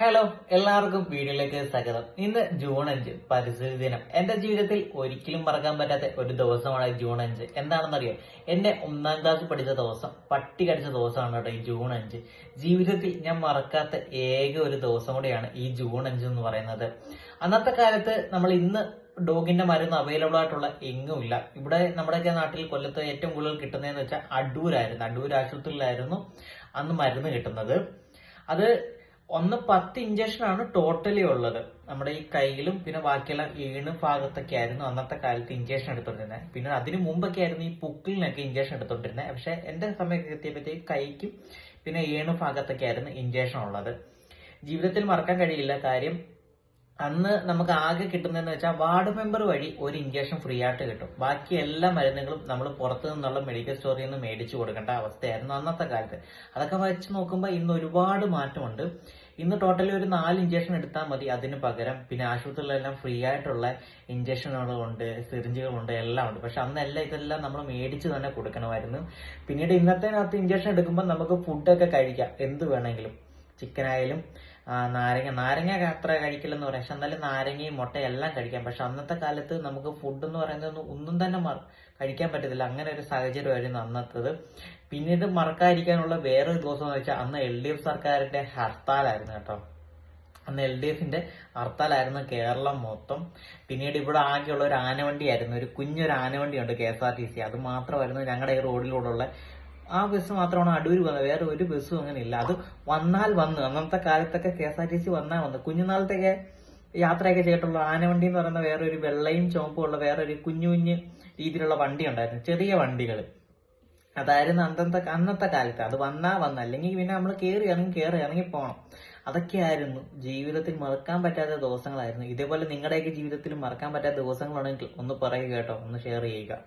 Hello, എല്ലാവർക്കും വീഡിയോയിലേക്ക് സ്വാഗതം. ഇന്ന് ജൂൺ 5 പരിസ്ഥിതി ദിനം. എന്റെ ജീവിതത്തിൽ ഒരിക്കലും മറക്കാൻ പറ്റാത്ത ഒരു ദിവസമാണ് ജൂൺ 5. എന്താണെന്നറിയോ? എന്റെ 1-ാം ക്ലാസ് പഠിച്ച ദിവസം, പട്ടി കടിച്ച ദിവസമാണ് കേട്ടോ ഈ ജൂൺ 5. ജീവിതത്തിൽ ഞാൻ മറക്കാത്ത ഏക ഒരു ദിവസം കൂടിയാണ് ഈ ജൂൺ 5 എന്ന് പറയുന്നത്. അന്നത്തെ കാലത്ത് നമ്മൾ ഇന്ന് ഡോഗിന്റെ മരുന്ന് അവൈലബിൾ ആയിട്ടുള്ള എങ്ങുമില്ല. ഇവിടെ നമ്മുടെയൊക്കെ നാട്ടിൽ കൊല്ലത്ത് ഏറ്റവും കൂടുതൽ കിട്ടുന്നതെന്ന് വെച്ചാൽ അടൂരായിരുന്നു. അടൂർ ആശുപത്രിയിലായിരുന്നു അന്ന് മരുന്ന് കിട്ടുന്നത്. അത് 10 ഇഞ്ചക്ഷനാണ് ടോട്ടലി ഉള്ളത്. നമ്മുടെ ഈ കയ്യിലും പിന്നെ ബാക്കിയുള്ള ഈണ് ഭാഗത്തൊക്കെ ആയിരുന്നു അന്നത്തെ കാലത്ത് ഇഞ്ചക്ഷൻ എടുത്തോണ്ടിരുന്നത്. പിന്നെ അതിനു മുമ്പൊക്കെ ആയിരുന്നു ഈ പുക്കിളിനൊക്കെ ഇഞ്ചക്ഷൻ എടുത്തോണ്ടിരുന്നത്. പക്ഷെ എന്റെ സമയമൊക്കെ എത്തിയപ്പോഴത്തേക്ക് കൈക്കും പിന്നെ ഈണ് ഭാഗത്തൊക്കെ ആയിരുന്നു ഇഞ്ചക്ഷൻ ഉള്ളത്. ജീവിതത്തിൽ മറക്കാൻ കഴിയില്ല. കാര്യം അന്ന് നമുക്ക് ആകെ കിട്ടുന്നതെന്ന് വെച്ചാൽ വാർഡ് മെമ്പർ വഴി ഒരു ഇഞ്ചക്ഷൻ ഫ്രീ ആയിട്ട് കിട്ടും. ബാക്കി എല്ലാ മരുന്നുകളും നമ്മൾ പുറത്തു നിന്നുള്ള മെഡിക്കൽ സ്റ്റോറിൽ നിന്ന് മേടിച്ചു കൊടുക്കേണ്ട അവസ്ഥയായിരുന്നു അന്നത്തെ കാലത്ത്. അതൊക്കെ വെച്ച് നോക്കുമ്പോൾ ഇന്ന് ഒരുപാട് മാറ്റമുണ്ട്. ഇന്ന് ടോട്ടലി ഒരു 4 ഇഞ്ചക്ഷൻ എടുത്താൽ മതി. അതിന് പകരം പിന്നെ ആശുപത്രികളിലെല്ലാം ഫ്രീ ആയിട്ടുള്ള ഇഞ്ചക്ഷനുകളുണ്ട്, സിറിഞ്ചുകളുണ്ട്, എല്ലാം ഉണ്ട്. പക്ഷെ അന്നെല്ലാം ഇതെല്ലാം നമ്മൾ മേടിച്ച് തന്നെ കൊടുക്കണമായിരുന്നു. പിന്നീട് ഇന്നത്തെ ഇഞ്ചക്ഷൻ എടുക്കുമ്പോൾ നമുക്ക് ഫുഡൊക്കെ കഴിക്കാം, എന്ത് വേണമെങ്കിലും. ചിക്കനായാലും നാരങ്ങ അത്ര കഴിക്കില്ലെന്ന് പറയാം. പക്ഷെ എന്നാലും നാരങ്ങയും മുട്ടയും എല്ലാം കഴിക്കാം. പക്ഷെ അന്നത്തെ കാലത്ത് നമുക്ക് ഫുഡ് എന്ന് പറയുന്നത് ഒന്നും തന്നെ കഴിക്കാൻ പറ്റത്തില്ല. അങ്ങനെ ഒരു സാഹചര്യമായിരുന്നു അന്നത്തത്. പിന്നീട് മറക്കാതിരിക്കാനുള്ള വേറൊരു ദിവസം എന്ന് വെച്ചാൽ അന്ന് LDF സർക്കാരിന്റെ ഹർത്താലായിരുന്നു കേട്ടോ. അന്ന് LDFന്റെ ഹർത്താലായിരുന്നു കേരളം മൊത്തം. പിന്നീട് ഇവിടെ ആകെയുള്ള ഒരു ആനവണ്ടിയായിരുന്നു, ഒരു കുഞ്ഞൊരു ആനവണ്ടിയുണ്ട് KSRTC. അത് മാത്രമായിരുന്നു ഞങ്ങളുടെ ഈ റോഡിലൂടെ ആ ബസ് മാത്രമാണ് അടൂർ വന്നത്. വേറെ ഒരു ബസ്സും അങ്ങനെ ഇല്ല. അത് വന്നാൽ വന്ന് അന്നത്തെ കാലത്തൊക്കെ KSRTC വന്ന് കുഞ്ഞുനാളത്തൊക്കെ യാത്രയൊക്കെ ചെയ്തിട്ടുള്ള ആനവണ്ടി എന്ന് പറയുന്ന വേറെ ഒരു വെള്ളയും ചുവപ്പും ഉള്ള വേറെ ഒരു കുഞ്ഞു രീതിയിലുള്ള വണ്ടി ഉണ്ടായിരുന്നു, ചെറിയ വണ്ടികൾ. അതായിരുന്നു അന്നത്തെ കാലത്ത്. അത് വന്നാ അല്ലെങ്കിൽ പിന്നെ നമ്മൾ ഇറങ്ങി പോകണം. അതൊക്കെയായിരുന്നു ജീവിതത്തിൽ മറക്കാൻ പറ്റാത്ത ദിവസങ്ങളായിരുന്നു. ഇതേപോലെ നിങ്ങളുടെയൊക്കെ ജീവിതത്തിൽ മറക്കാൻ പറ്റാത്ത ദിവസങ്ങളാണെങ്കിൽ ഒന്ന് പറയുക കേട്ടോ, ഒന്ന് ഷെയർ ചെയ്യുക.